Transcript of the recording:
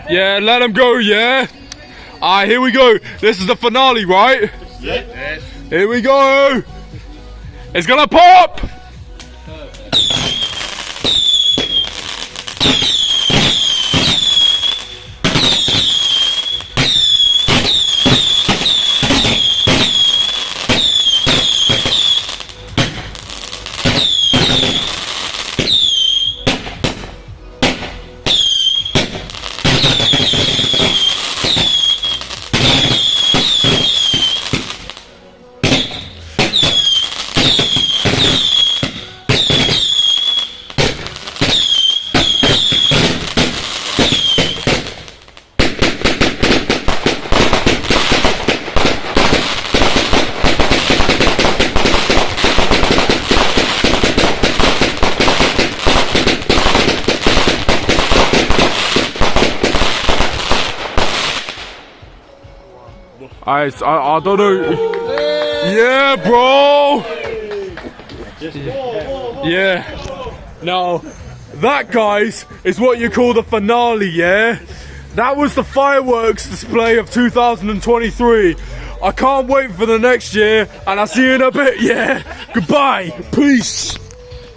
Yeah, let him go, yeah? Alright, here we go. This is the finale, right? Yes. Here we go. It's gonna pop! I don't know. Yeah, bro. Yeah. Now, that, guys, is what you call the finale, yeah? That was the fireworks display of 2023. I can't wait for the next year, and I'll see you in a bit, yeah? Goodbye. Peace.